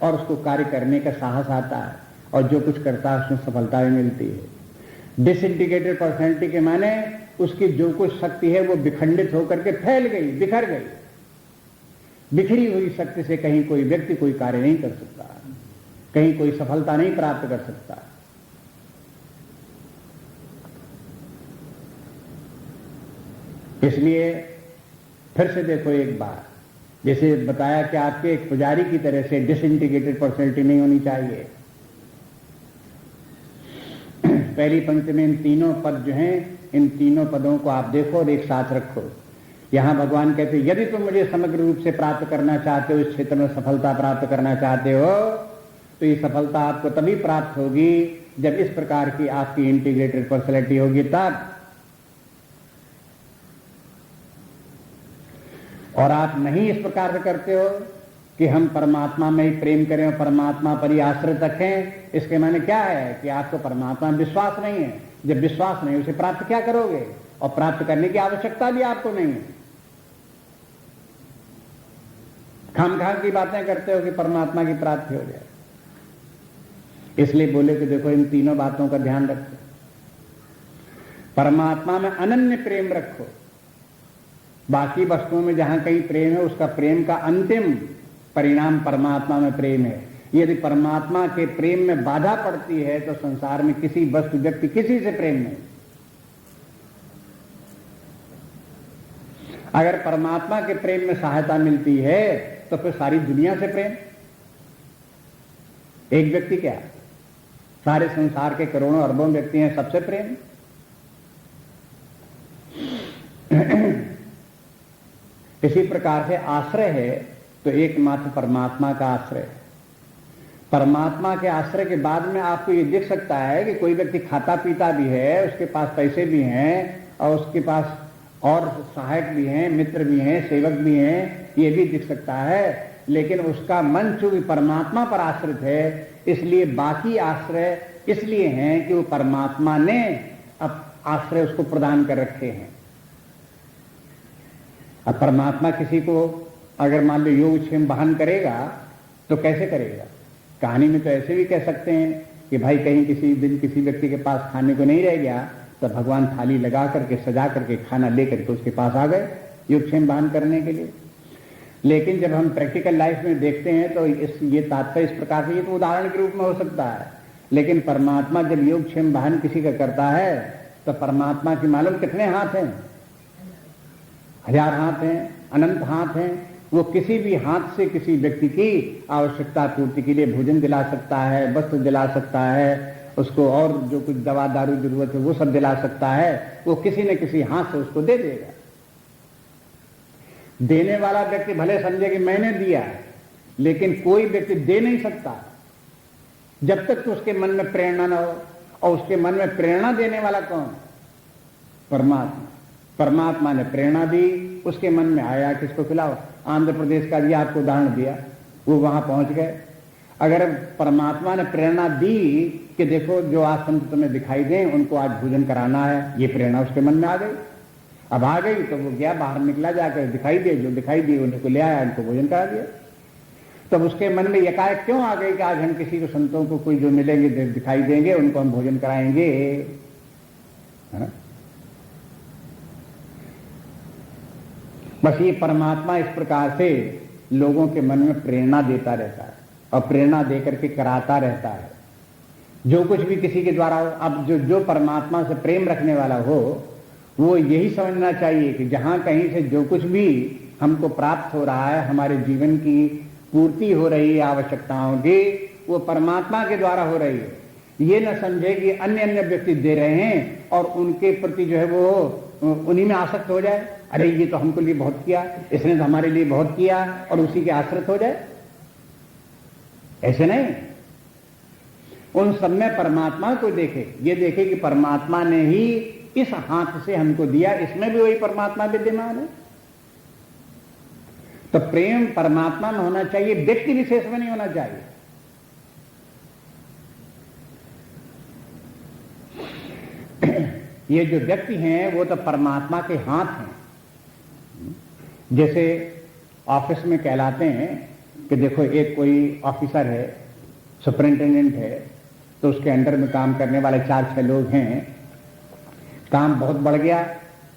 और उसको कार्य करने का साहस आता है, और जो कुछ करता है उसमें सफलता भी मिलती है। डिसइंटीग्रेटेड पर्सनैलिटी के माने उसकी जो कुछ शक्ति है वो विखंडित होकर के फैल गई, बिखर गई। बिखरी हुई शक्ति से कहीं कोई व्यक्ति कोई कार्य नहीं कर सकता, कहीं कोई सफलता नहीं प्राप्त कर सकता। इसलिए फिर से देखो एक बार, जैसे बताया कि आपके एक पुजारी की तरह से डिसइंटीग्रेटेड पर्सनैलिटी नहीं होनी चाहिए। पहली पंक्ति में इन तीनों पद जो हैं, इन तीनों पदों को आप देखो और एक साथ रखो। यहां भगवान कहते हैं यदि तुम मुझे समग्र रूप से प्राप्त करना चाहते हो, इस क्षेत्र में सफलता प्राप्त करना चाहते हो, तो ये सफलता आपको तभी प्राप्त होगी जब इस प्रकार की आपकी इंटीग्रेटेड पर्सनैलिटी होगी तब। और आप नहीं इस प्रकार से करते हो कि हम परमात्मा में ही प्रेम करें और परमात्मा पर ही आश्रित रखें, इसके माने क्या है कि आपको परमात्मा में विश्वास नहीं है। जब विश्वास नहीं, उसे प्राप्त क्या करोगे? और प्राप्त करने की आवश्यकता भी आपको नहीं है। खामखाम की बातें करते हो कि परमात्मा की प्राप्ति हो जाए। इसलिए बोले कि देखो इन तीनों बातों का ध्यान रखो। परमात्मा में अनन्य प्रेम रखो। बाकी वस्तुओं में जहां कहीं प्रेम है, उसका प्रेम का अंतिम परिणाम परमात्मा में प्रेम है। यदि परमात्मा के प्रेम में बाधा पड़ती है तो संसार में किसी वस्तु व्यक्ति किसी से प्रेम नहीं। अगर परमात्मा के प्रेम में सहायता मिलती है तो फिर सारी दुनिया से प्रेम। एक व्यक्ति क्या, सारे संसार के करोड़ों अरबों व्यक्ति हैं, सबसे प्रेम। इसी प्रकार से आश्रय है तो एकमात्र परमात्मा का आश्रय। परमात्मा के आश्रय के बाद में आपको ये दिख सकता है कि कोई व्यक्ति खाता पीता भी है, उसके पास पैसे भी हैं और उसके पास और सहायक भी हैं, मित्र भी हैं, सेवक भी हैं, ये भी दिख सकता है, लेकिन उसका मन चूंकि परमात्मा पर आश्रित है, इसलिए बाकी आश्रय इसलिए हैं कि वो परमात्मा ने अब आश्रय उसको प्रदान कर रखे हैं। अब परमात्मा किसी को अगर मान लो योगक्षेम वाहन करेगा तो कैसे करेगा? कहानी में तो ऐसे भी कह सकते हैं कि भाई कहीं किसी दिन किसी व्यक्ति के पास खाने को नहीं रह गया तो भगवान थाली लगा करके सजा करके खाना लेकर के उसके पास आ गए योगक्षेम वाहन करने के लिए। लेकिन जब हम प्रैक्टिकल लाइफ में देखते हैं तो ये तात्पर्य इस प्रकार से, ये तो उदाहरण के रूप में हो सकता है, लेकिन परमात्मा जब योगक्षेम वाहन किसी का करता है तो परमात्मा की मालूम कितने हाथ हैं? 1000 हाथ हैं, अनंत हाथ हैं। वो किसी भी हाथ से किसी व्यक्ति की आवश्यकता पूर्ति के लिए भोजन दिला सकता है, वस्त्र दिला सकता है, उसको और जो कुछ दवा दारू जरूरत है वो सब दिला सकता है। वो किसी न किसी हाथ से उसको दे देगा। देने वाला व्यक्ति भले समझे कि मैंने दिया, लेकिन कोई व्यक्ति दे नहीं सकता जब तक तो उसके मन में प्रेरणा न हो। और उसके मन में प्रेरणा देने वाला कौन? परमात्मा। परमात्मा ने प्रेरणा दी, उसके मन में आया कि इसको खिलाओ। आंध्र प्रदेश का दिया, आपको उदाहरण दिया, वो वहां पहुंच गए। अगर परमात्मा ने प्रेरणा दी कि देखो जो आज संत तुम्हें दिखाई दें उनको आज भोजन कराना है, ये प्रेरणा उसके मन में आ गई। अब आ गई तो वो गया, बाहर निकला, जाकर दिखाई दे, जो दिखाई दी उनको ले आया, उनको भोजन करा दिया। तब उसके मन में एकाएक क्यों आ गई कि आज हम किसी को संतों को कोई जो मिलेंगे दिखाई देंगे उनको हम भोजन कराएंगे, है ना? बस ये परमात्मा इस प्रकार से लोगों के मन में प्रेरणा देता रहता है और प्रेरणा देकर के कराता रहता है जो कुछ भी किसी के द्वारा हो। अब जो परमात्मा से प्रेम रखने वाला हो वो यही समझना चाहिए कि जहां कहीं से जो कुछ भी हमको प्राप्त हो रहा है, हमारे जीवन की पूर्ति हो रही है आवश्यकताओं की, वो परमात्मा के द्वारा हो रही है। ये न समझे कि अन्य अन्य व्यक्ति दे रहे हैं और उनके प्रति जो है वो उन्हीं में आसक्त हो जाए। अरे ये तो हमको लिए बहुत किया, इसने तो हमारे लिए बहुत किया, और उसी के आश्रित हो जाए। ऐसे नहीं, उन सब में परमात्मा को देखे, ये देखे कि परमात्मा ने ही इस हाथ से हमको दिया, इसमें भी वही परमात्मा विद्यमान है। तो प्रेम परमात्मा में होना चाहिए, व्यक्ति विशेष में नहीं होना चाहिए। ये जो व्यक्ति हैं वो तो परमात्मा के हाथ हैं। जैसे ऑफिस में कहलाते हैं कि देखो एक कोई ऑफिसर है, सुपरिंटेंडेंट है, तो उसके अंडर में काम करने वाले 4-6 लोग हैं। काम बहुत बढ़ गया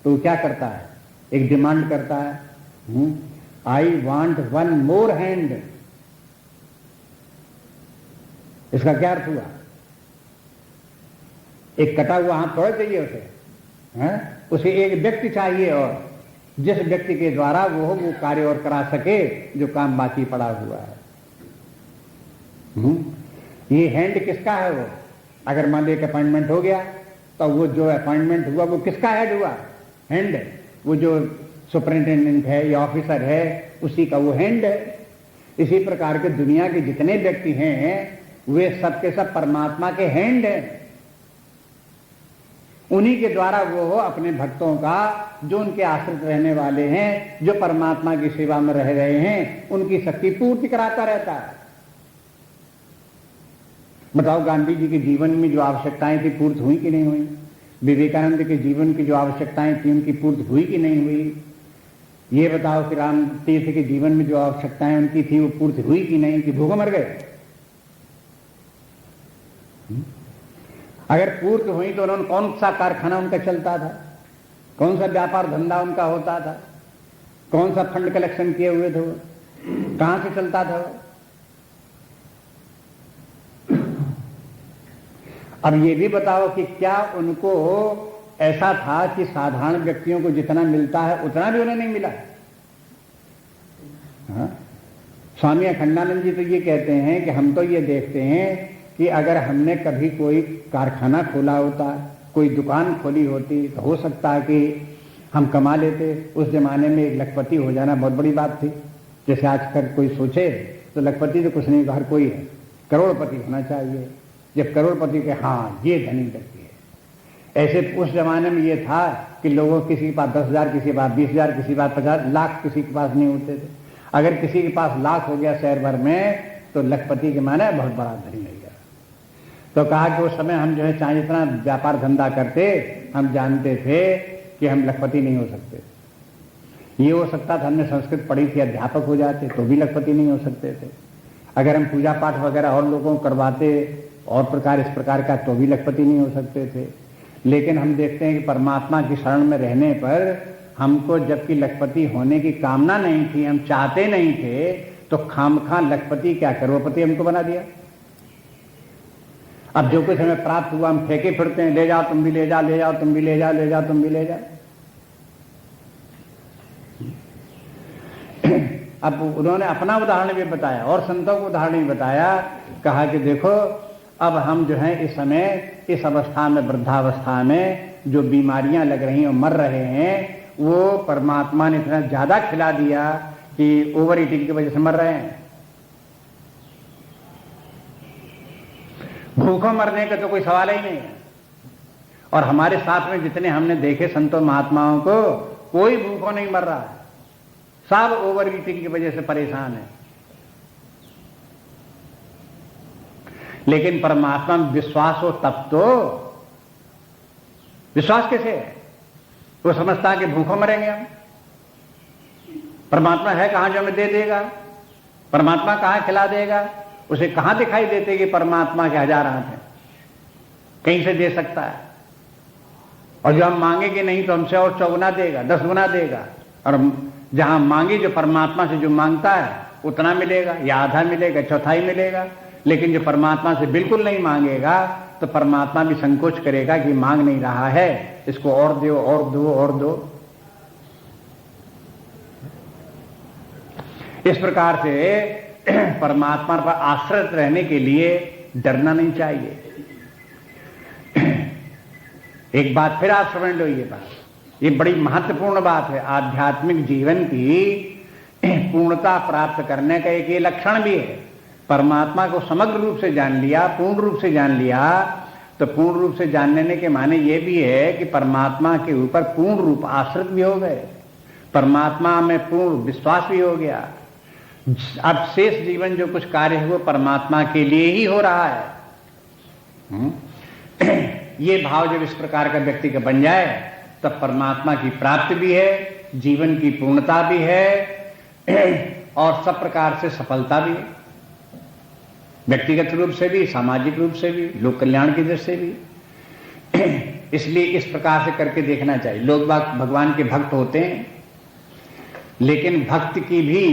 तो क्या करता है? एक डिमांड करता है, आई वांट 1 मोर हैंड। इसका क्या अर्थ हुआ? एक कटा हुआ हाथ थोड़ा चाहिए उसे, है? उसे एक व्यक्ति चाहिए, और जिस व्यक्ति के द्वारा वो कार्य और करा सके जो काम बाकी पड़ा हुआ है। ये हैंड किसका है? वो अगर मान लो एक अपॉइंटमेंट हो गया तो वो जो अपॉइंटमेंट हुआ वो किसका हेड हुआ? हैंड। वो जो सुपरिंटेंडेंट है या ऑफिसर है उसी का वो हैंड है। इसी प्रकार के दुनिया के जितने व्यक्ति हैं वे सब के सब परमात्मा के हैंड हैं। उन्हीं के द्वारा वो अपने भक्तों का, जो उनके आश्रित रहने वाले हैं, जो परमात्मा की सेवा में रह रहे हैं, उनकी शक्ति पूर्ति कराता रहता है। बताओ गांधी जी के जीवन में जो आवश्यकताएं थी पूर्ति हुई कि नहीं हुई? विवेकानंद के जीवन की जो आवश्यकताएं थी उनकी पूर्ति हुई कि नहीं हुई? ये बताओ कि राम तीर्थ के जीवन में जो आवश्यकताएं उनकी थी वो पूर्ति हुई कि नहीं, कि भूखे मर गए? अगर पूर्त हुई तो उन्होंने कौन सा कारखाना उनका चलता था, कौन सा व्यापार धंधा उनका होता था, कौन सा फंड कलेक्शन किए हुए थे, कहां से चलता था? अब ये भी बताओ कि क्या उनको ऐसा था कि साधारण व्यक्तियों को जितना मिलता है उतना भी उन्हें नहीं मिला? हाँ? स्वामी अखंडानंद जी तो ये कहते हैं कि हम तो ये देखते हैं कि अगर हमने कभी कोई कारखाना खोला होता, कोई दुकान खोली होती, तो हो सकता है कि हम कमा लेते। उस जमाने में एक लखपति हो जाना बहुत बड़ी बात थी। जैसे आजकल कोई सोचे तो लखपति तो कुछ नहीं, हर कोई है, करोड़पति होना चाहिए। जब करोड़पति के हाँ ये धनी व्यक्ति है। ऐसे उस जमाने में ये था कि लोगों किसी के पास 10,000, किसी के पास 20,000, किसी के पास 50 लाख, किसी के पास नहीं होते थे। अगर किसी के पास लाख हो गया शहर भर में तो लखपति के माने बहुत बड़ा धनी हो गया। तो कहा कि उस समय हम जो है चाहे जितना व्यापार धंधा करते, हम जानते थे कि हम लखपति नहीं हो सकते। ये हो सकता था हमने संस्कृत पढ़ी थी, अध्यापक हो जाते तो भी लखपति नहीं हो सकते थे। अगर हम पूजा पाठ वगैरह और लोगों को करवाते और प्रकार इस प्रकार का तो भी लखपति नहीं हो सकते थे। लेकिन हम देखते हैं कि परमात्मा की शरण में रहने पर हमको जबकि लखपति होने की कामना नहीं थी, हम चाहते नहीं थे, तो खामखा लखपति क्या करोड़पति हमको बना दिया। अब जो कुछ हमें प्राप्त हुआ हम फेंके फिरते हैं, ले जाओ तुम भी ले जाओ, ले जाओ तुम भी ले जाओ, ले जाओ तुम भी ले जाओ। अब उन्होंने अपना उदाहरण भी बताया और संतों को उदाहरण भी बताया। कहा कि देखो अब हम जो है इस समय इस अवस्था में, वृद्धावस्था में जो बीमारियां लग रही हैं और मर रहे हैं, वो परमात्मा ने इतना ज्यादा खिला दिया कि ओवर ईटिंग की वजह से मर रहे हैं। भूखों मरने का तो कोई सवाल ही नहीं है। और हमारे साथ में जितने हमने देखे संतों महात्माओं को, कोई भूखों नहीं मर रहा है, सब ओवर ईटिंग की वजह से परेशान है। लेकिन परमात्मा में विश्वास हो तब तो। विश्वास कैसे है? वो समझता है कि भूखों मरेंगे हम। परमात्मा है कहां जो हमें दे देगा? परमात्मा कहां खिला देगा? उसे कहां दिखाई देते कि परमात्मा के हजार हाथ हैं, कहीं से दे सकता है। और जो हम मांगेंगे नहीं तो हमसे और 4 गुना देगा, 10 गुना देगा। और जहां मांगे जो परमात्मा से जो मांगता है उतना मिलेगा, या आधा मिलेगा, चौथाई मिलेगा। लेकिन जो परमात्मा से बिल्कुल नहीं मांगेगा तो परमात्मा भी संकोच करेगा कि मांग नहीं रहा है, इसको और दो और दो और दो। इस प्रकार से परमात्मा पर आश्रित रहने के लिए डरना नहीं चाहिए। एक बात फिर आप समझ लो, ये बात, ये बड़ी महत्वपूर्ण बात है। आध्यात्मिक जीवन की पूर्णता प्राप्त करने का एक ये लक्षण भी है। परमात्मा को समग्र रूप से जान लिया, पूर्ण रूप से जान लिया, तो पूर्ण रूप से जान लेने के माने ये भी है कि परमात्मा के ऊपर पूर्ण रूप आश्रित भी हो गए, परमात्मा में पूर्ण विश्वास भी हो गया। अब शेष जीवन जो कुछ कार्य है वो परमात्मा के लिए ही हो रहा है। ये भाव जब इस प्रकार का व्यक्ति का बन जाए तब परमात्मा की प्राप्ति भी है, जीवन की पूर्णता भी है और सब प्रकार से सफलता भी है, व्यक्तिगत रूप से भी, सामाजिक रूप से भी, लोक कल्याण की दृष्टि से भी। इसलिए इस प्रकार से करके देखना चाहिए। लोग भगवान के भक्त होते हैं, लेकिन भक्त की भी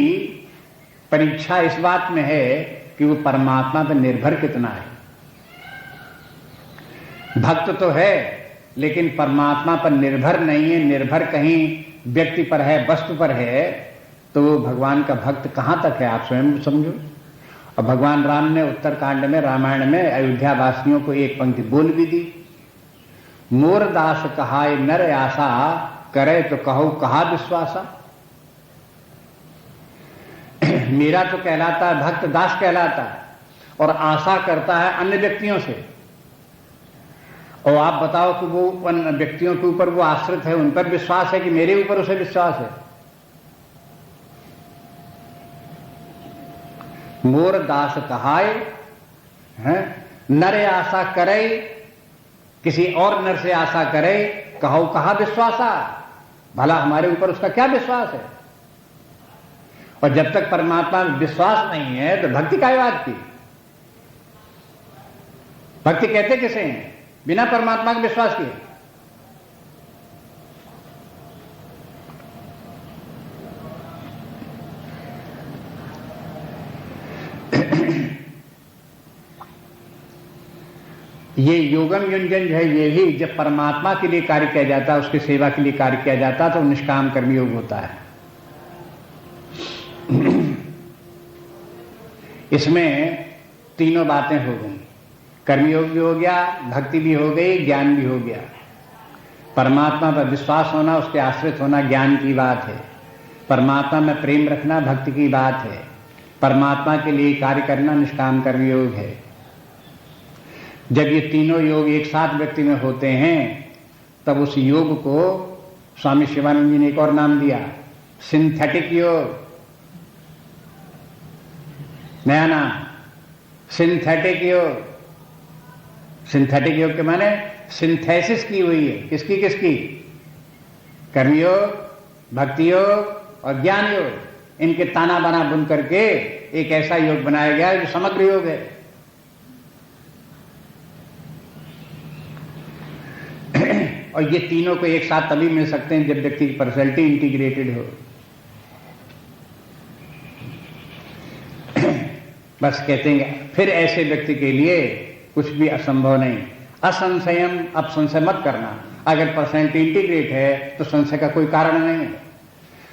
परीक्षा इस बात में है कि वो परमात्मा पर निर्भर कितना है। भक्त तो है लेकिन परमात्मा पर निर्भर नहीं है, निर्भर कहीं व्यक्ति पर है, वस्तु पर है, तो वो भगवान का भक्त कहां तक है आप स्वयं समझो। और भगवान राम ने उत्तरकांड में, रामायण में अयोध्या वासियों को एक पंक्ति बोल भी दी, मोर दास कहाय नर आशा, करे तो कहो कहा विश्वासा। मेरा तो कहलाता है भक्त, दास कहलाता है और आशा करता है अन्य व्यक्तियों से। और आप बताओ कि वो उन व्यक्तियों के ऊपर वो आश्रित है, उन पर विश्वास है कि मेरे ऊपर उसे विश्वास है। मोर दास कहाय है, नर आशा करे, किसी और नर से आशा करे, कहो कहा विश्वासा, भला हमारे ऊपर उसका क्या विश्वास है। और जब तक परमात्मा में विश्वास नहीं है तो भक्ति काय बात की। भक्ति कहते किसे हैं? बिना परमात्मा के विश्वास किए। ये योगम युंजन जो है, ये ही जब परमात्मा के लिए कार्य किया जाता है, उसकी सेवा के लिए कार्य किया जाता है, तो निष्काम कर्मयोग होता है। इसमें तीनों बातें हो गई, कर्मयोग भी हो गया, भक्ति भी हो गई, ज्ञान भी हो गया। परमात्मा पर विश्वास होना, उसके आश्रित होना ज्ञान की बात है। परमात्मा में प्रेम रखना भक्ति की बात है। परमात्मा के लिए कार्य करना निष्काम कर्मयोग है। जब ये तीनों योग एक साथ व्यक्ति में होते हैं, तब उस योग को स्वामी शिवानंद जी ने एक और नाम दिया, सिंथेटिक योग। नया नाम, सिंथेटिक योग। सिंथेटिक योग के माने सिंथेसिस की हुई है। किसकी किसकी? कर्मयोग, भक्ति योग और ज्ञान योग। इनके ताना बाना बुन करके एक ऐसा योग बनाया गया है जो समग्र योग है। और ये तीनों को एक साथ तभी मिल सकते हैं जब व्यक्ति की पर्सनैलिटी इंटीग्रेटेड हो। बस कहते हैं फिर ऐसे व्यक्ति के लिए कुछ भी असंभव नहीं। असंशयम, अब संशय मत करना। अगर पर्सनैलिटी इंटीग्रेट है तो संशय का कोई कारण नहीं है।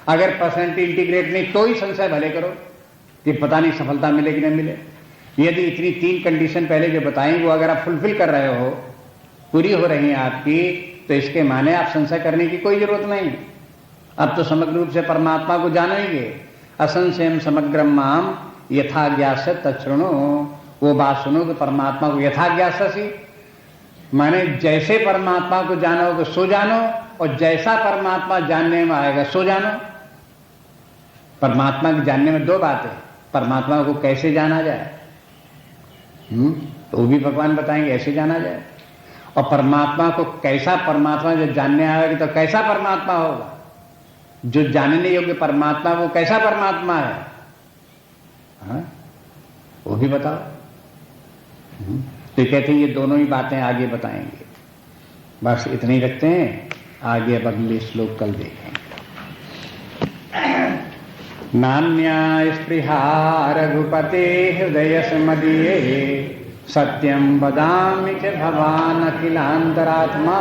अगर पर्सनैलिटी इंटीग्रेट नहीं तो ही संशय भले करो कि पता नहीं सफलता मिले कि नहीं मिले। यदि इतनी 3 कंडीशन पहले जो बताई वो अगर आप फुलफिल कर रहे हो, पूरी हो रही है आपकी, तो इसके माने आप संशय करने की कोई जरूरत नहीं। अब तो समग्र रूप से परमात्मा को जानेंगे। असंशयम समग्रम माम यथा ज्ञास तच्छृणु। वो बात सुनो कि परमात्मा को यथा ज्ञासी, माने जैसे परमात्मा को जानोगे सो जानो, और जैसा परमात्मा जानने में आएगा सो जानो। परमात्मा को जानने में 2 बातें, परमात्मा को कैसे जाना जाए, तो वो भी भगवान बताएंगे ऐसे जाना जाए। और परमात्मा को कैसा, परमात्मा जब जानने आएगा तो कैसा परमात्मा होगा, जो जानने योग्य परमात्मा वो कैसा परमात्मा है, हाँ? वो भी बताओ। तो कहते हैं ये दोनों ही बातें आगे बताएंगे। बस इतने ही रखते हैं, आगे अब अगले श्लोक कल देखेंगे। नान्या स्पृहा रघुपते हृदय मदीये, सत्यं वदामि च भवान् अखिलान्तरात्मा,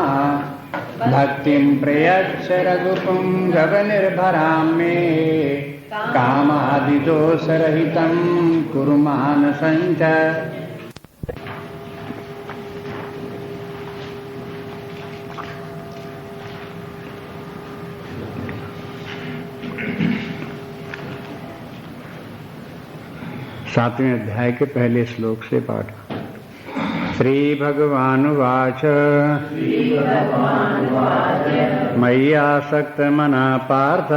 भक्तिं प्रयच्छ रघुपुंगव निर्भरां मे, कामादिदोषरहितं कुरु मानसं च। सातवें अध्याय के पहले श्लोक से पाठ। श्री भगवान वाच, मय्यासक्त मना पार्थ,